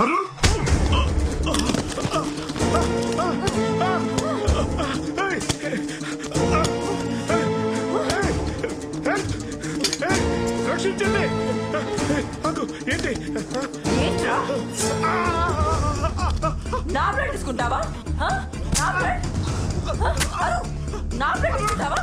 అరుణ్ రక్షించండి. ఏంటి ఏంట్రా నా బ్లడ్ తీసుకుంటావా? నా బ్లడ్ నా బ్లడ్ తీసుకుంటావా?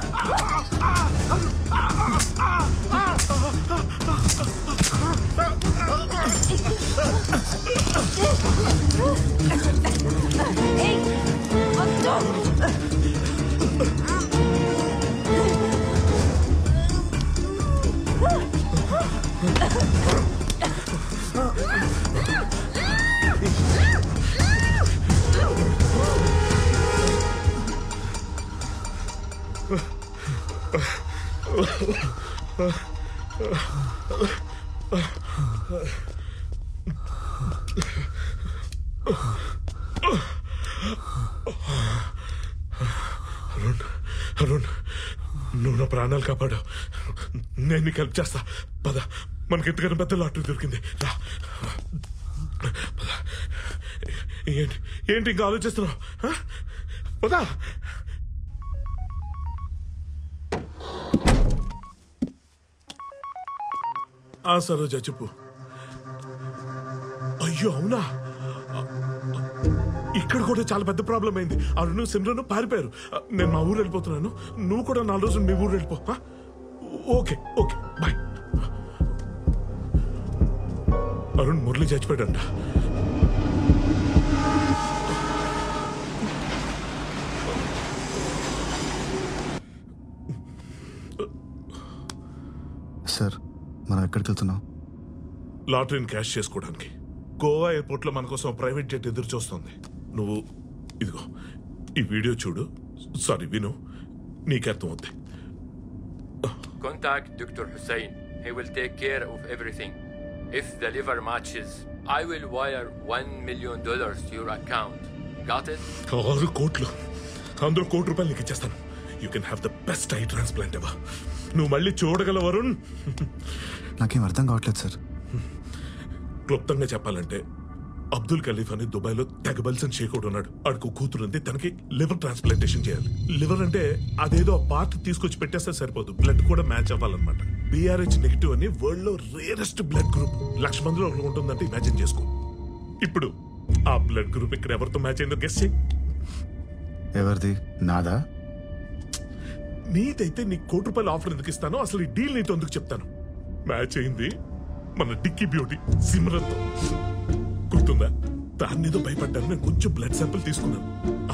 అరుణ్ నువ్వు నా ప్రాణాలు కాపాడావు. నేను నీకు హెల్ప్ చేస్తా. పద, మనకి ఇంతకన్నా పెద్ద లాటరీ దొరికింది. రా పద. ఏంటి ఇంకా ఆలోచిస్తున్నావు? పదా. సరోజ చెప్పు. అయ్యో అవునా, ఇక్కడ కూడా చాలా పెద్ద ప్రాబ్లం అయింది. అరుణ్ సిమ్రన్ పారిపోయారు. నేను మా ఊరు వెళ్ళిపోతున్నాను. నువ్వు కూడా 4 రోజులు మీ ఊరు వెళ్ళిపో. Okay okay bye. Arun Murali చచ్చిపోయాడంట. సార్ మనం ఎక్కడికి వెళ్తున్నాం? లాటరీని క్యాష్ చేసుకోవడానికి. గోవా ఎయిర్పోర్ట్ లో మన కోసం ప్రైవేట్ జెట్ ఎదురు చూస్తుంది. నువ్వు ఇదిగో ఈ వీడియో చూడు. సారీ విను, నీకు అర్థం అవుతాయి. Contact Dr. Hussein. He will take care of everything. If the liver matches, I will wire $1 million to your account. Got it? 6 కోట్లు. అందులో ₹1 నీకు ఇచ్చేస్తాను. You can have the best I transplant ever. నువ్వు మళ్ళీ చూడగల వరుణ్. నాకేం అర్థం కావట్లేదు సార్. క్లుప్తంగా చెప్పాలంటే అబ్దుల్ ఖలీఫ్ అని దుబాయ్లో తెగబల్సన్ షేక్ ఉన్నాడు. ఆడికి కూతురు ఉంది. తనకి లివర్ ట్రాన్స్ప్లాంటేషన్ చేయాలి. లివర్ అంటే అదేదో పార్ట్ తీసుకొచ్చి పెట్టేస్తే సరిపోదు, బ్లడ్ కూడా మ్యాచ్ అవ్వాలన్నమాట. BRH నెగిటివ్ అని వరల్డ్ లో రేరెస్ట్ బ్లడ్ గ్రూప్. 1,00,000 మందిలో ఒకరు ఉంటుందంటే ఇమాజిన్ చేసుకో. ఇప్పుడు ఆ బ్లడ్ గ్రూప్ ఇక్కడ ఎవరితో మ్యాచ్ అయిందో గెస్ చేయి. ఎవరిది? నాదా? నీదైతే నీకు ₹1 ఆఫర్ ఎందుకు ఇస్తానో, అసలు ఈ డీల్ నీతో ఎందుకు చెప్తాను. మ్యాచ్ అయింది మన డిక్కీ బ్యూటీ సిమ్రన్ తో. గుర్తుందా? దాన్ని ఏదో భయపడ్డాను. నేను కొంచెం బ్లడ్ శాంపుల్ తీసుకున్నాను.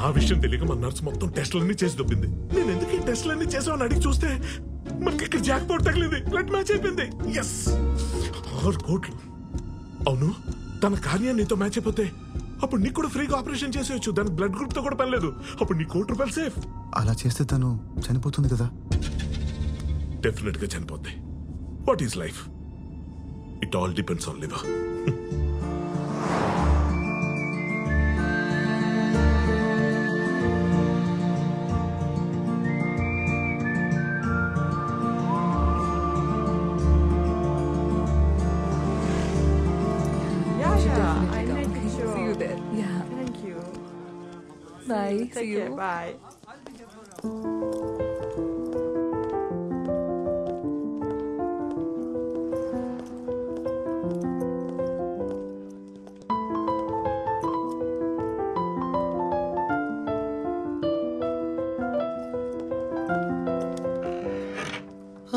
ఆ విషయం తెలియక మన నర్సు మొత్తం టెస్టులన్నీ చేసి దొబ్బింది. నేను ఎందుకు ఈ టెస్టులన్నీ చేసామని అడిగి చూస్తే మనకి ఇక్కడ జాక్ పాట్ తగిలింది. బ్లడ్ మ్యాచ్ అయిపోయింది. ఎస్, 6 కోట్లు. అవును, తన కార్యాన్ని నీతో మ్యాచ్ అయిపోతే అప్పుడు నీకు కూడా ఫ్రీగా ఆపరేషన్ చేసేయచ్చు. దానికి బ్లడ్ గ్రూప్ తో కూడా పని లేదు. అప్పుడు నీ ₹1 సేఫ్. అలా చేస్తే తను చనిపోతుంది కదా? డెఫినెట్ గా చనిపోద్ది. What is life? It all depends on liver. Bye. See you. Bye.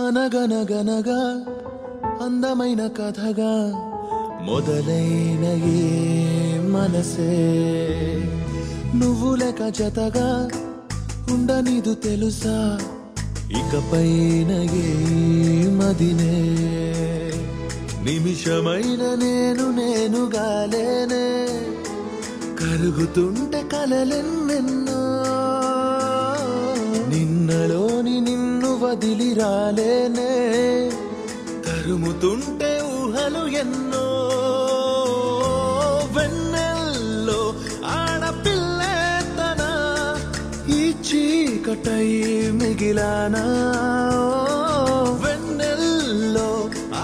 అనగనగనగా అందమైన కథగా మొదలైన ఏ మనసే నువ్వు లేక జతగా ఉండనిదు తెలుసా ఇకపైన ఏ మదినే నిమిషమైన నేనుగా లేనే కరుగుతుంటే కలలెన్నెన్నో నిన్నలోని నిన్ను వదిలి రాలేనే తరుముతుంటే ఊహలు ఎన్నో వెన్నెల్లో ఆడపిల్లే తన ఈ చీకటై మిగిలానా వెన్నెల్లో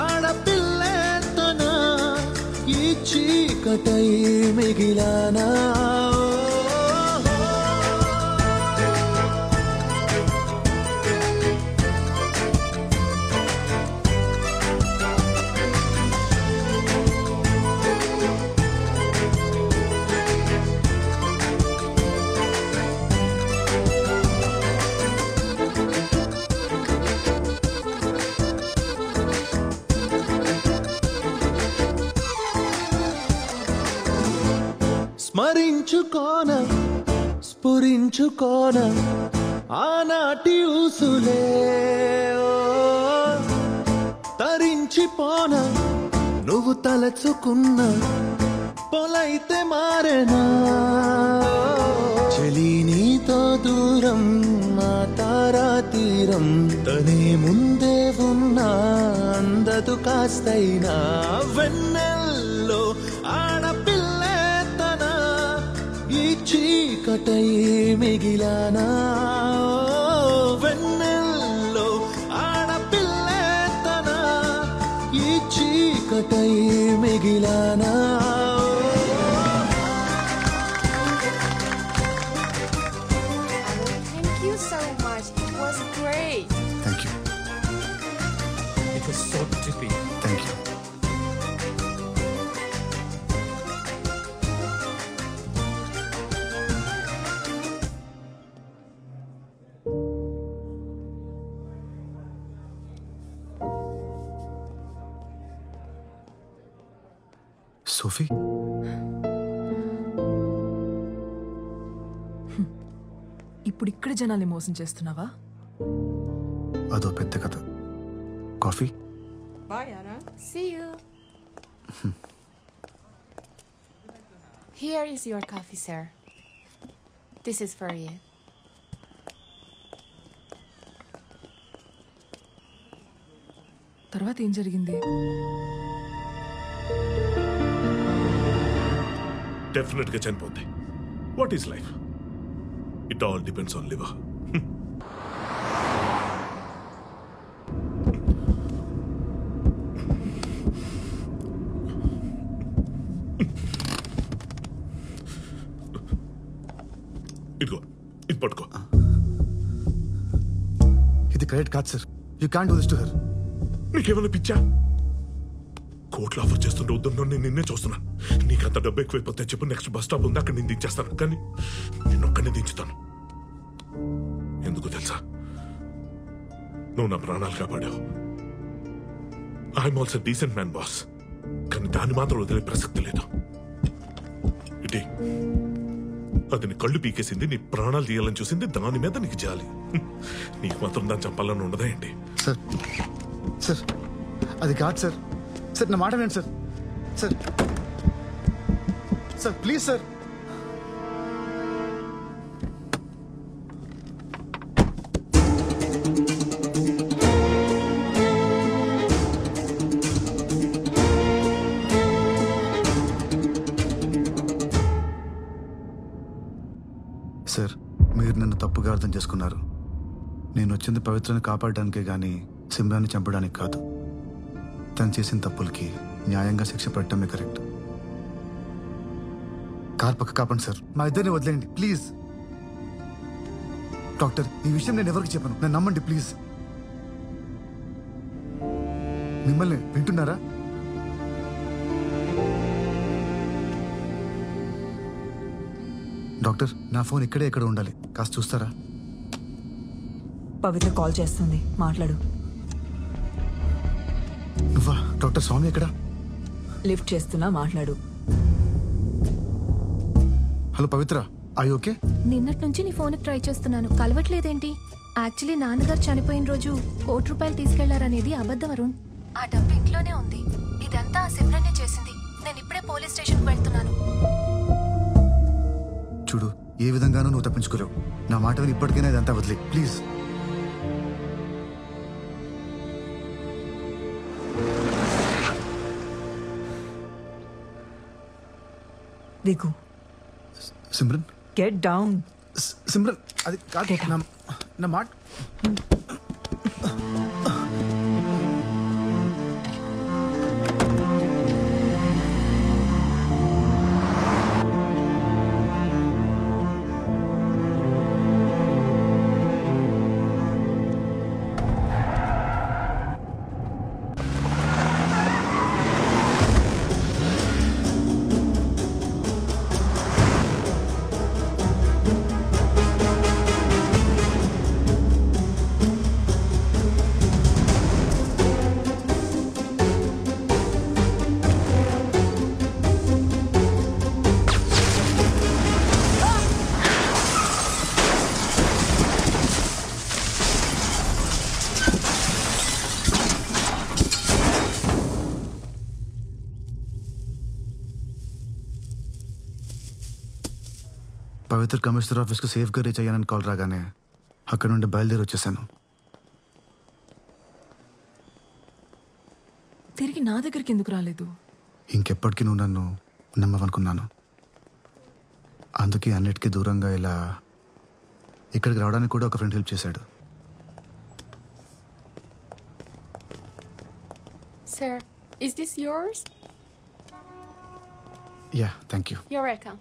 ఆడపిల్లే తన ఈ చీకటై చీకటై మిగిలానా స్మరించుకోన స్ఫురించుకోన ఆనాటి ఊసులే తరించిపోన నువ్వు తలచుకున్న పొలైతే మారేనా చెలి నీతో దూరం మా తారా తీరం తనే ముందే ఉన్నా అందదు కాస్తైనా వెన్నెల్లో ఆడపిల్లే తన ఈ చీకటై మిగిలానా వెన్నెల్లో ఆడపిల్లే తన ఈ చీకటై మిగిలానా Thank you so much. It was great. Thank you It was so trippy. Thank you. Sophie ఇప్పుడు ఇక్కడ జనాల్ని మోసం చేస్తున్నావా? అదో పెద్ద కథ. Coffee? Bye, Anna. See you. Here is your coffee, sir. This is for you. తర్వాత ఏం జరిగింది? డెఫినెట్ గా చనిపోద్ది. What is life? It all depends on liver. ఇదిగో ఇది పట్టుకో. ఇది కరెక్ట్ కాదు sir. You can do this to her. నీకేమైనా పిచ్చా? కోట్లు ఆఫర్ చేస్తుంటే వద్దున్నా నేను నిన్నే చూస్తున్నాను. నీకంత డబ్బు ఎక్కువైపోతే చెప్పు, నెక్స్ట్ బస్ స్టాప్ ఉంది అక్కడ నేను దించేస్తాను. కానీ నిన్నొక్కనే దించుతాను. ఎందుకు తెలుసా? నువ్వు నా ప్రాణాలు కాపాడావు. I'm also decent man boss. కానీ దాన్ని మాత్రం వదిలే ప్రసక్తి లేదు. ఇటీ అది నీ కళ్ళు పీకేసింది, నీ ప్రాణాలు తీయాలని చూసింది, దాని మీద నీకు జాలి. నీకు మాత్రం దాన్ని చంపాలని ఉండదా ఏంటి? సార్ సార్ అది కాదు సార్. సార్ నా మాట వినండి sir. Sir sir please sir. Sir మీరు నన్ను తప్పుగా అర్థం చేసుకున్నారు. నేను వచ్చింది పవిత్రని కాపాడడానికే గాని సిమ్రాన్ని చంపడానికి కాదు. తను చేసిన తప్పులకి న్యాయంగా శిక్ష పెట్టడమే కరెక్ట్. కార్ పక్క కాపండి సార్. మా ఇద్దరిని వదిలేయండి ప్లీజ్. డాక్టర్ ఈ విషయం నేను ఎవరికి చెప్పను. నన్ను నమ్మండి ప్లీజ్. మిమ్మల్ని వింటున్నారా? డాక్టర్ నా ఫోన్ ఇక్కడే ఎక్కడ ఉండాలి, కాస్త చూస్తారా? పవిత్ర కాల్ చేస్తుంది, మాట్లాడు. నువ్వా? డాక్టర్ స్వామి ఎక్కడా? లిఫ్ట్ చేస్తున్నా, మాట్లాడు. Hello Pavitra, I okay? నిన్నటి నుంచి నీ ఫోన్కి ట్రై చేస్తున్నాను, కలవట్లేదేంటి? యాక్చువల్లీ నాన్నగారు చనిపోయిన రోజు ₹1 తీసుకెళ్లారనేది అబద్ధం అరుణ్. ఆ డబ్బు ఇంట్లోనే ఉంది. ఇదంతా ఆ సిమ్రన్నే చేసింది. నేను ఇప్పుడే పోలీస్ స్టేషన్కి వెళ్తున్నాను. చూడు, ఏ విధంగానూ నువ్వు తప్పించుకోలేవు. నా మాట విని ఇప్పటికైనా ఇదంతా వదిలే ప్లీజ్. దిగు. Simran get down. సిమ్రన్ అది కాదు. నా మాట పవిత్ర కమిషనర్ ఆఫీస్కి సేఫ్గా రీచ్ అయ్యానని కాల్ రాగానే అక్కడ నుండి బయలుదేరి వచ్చేసాను. తిరిగి నా దగ్గరికి ఎందుకు రాలేదు? ఇంకెప్పటికీ నువ్వు నన్ను నమ్మవనుకున్నాను. అందుకే అన్నిటికీ దూరంగా ఇలా ఇక్కడికి రావడానికి కూడా ఒక ఫ్రెండ్ హెల్ప్ చేశాడు. Sir, is this yours? Yeah, thank you. You're welcome.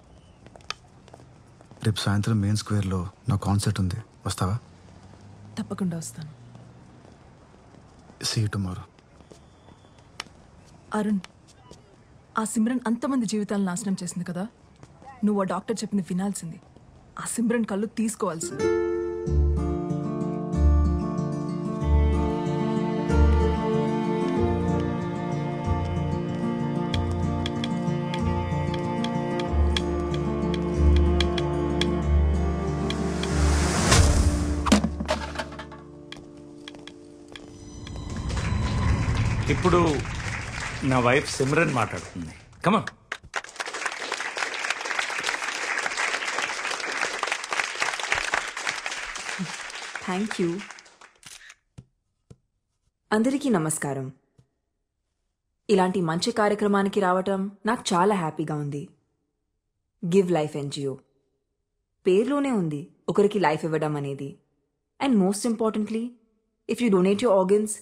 రేపు సాయంత్రం మెయిన్ స్క్వేర్లో నా కాన్సర్ట్ ఉంది, వస్తావా? తప్పకుండా వస్తాను. See you tomorrow. అరుణ్, ఆ సిమ్రన్ అంతమంది జీవితాలను నాశనం చేసింది కదా, నువ్వు ఆ డాక్టర్ చెప్పింది వినాల్సింది. ఆ సిమ్రన్ కళ్ళు తీసుకోవాల్సింది. ఇప్పుడు నా వైఫ్ సిమ్రన్ మాట్లాడుతుంది. కమాన్. Thank you. అందరికీ నమస్కారం. ఇలాంటి మంచి కార్యక్రమానికి రావటం నాకు చాలా హ్యాపీగా ఉంది. గివ్ లైఫ్ ఎన్జిఓ పేరులోనే ఉంది ఒకరికి లైఫ్ ఇవ్వడం అనేది. And most importantly, if you donate your organs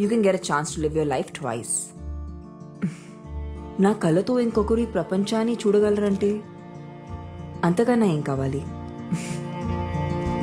you can get a chance to live your life twice. నా కళ్ళతో ఇంకొకరి ప్రపంచాన్ని చూడగలరంటే అంతకన్నా ఏం కావాలి?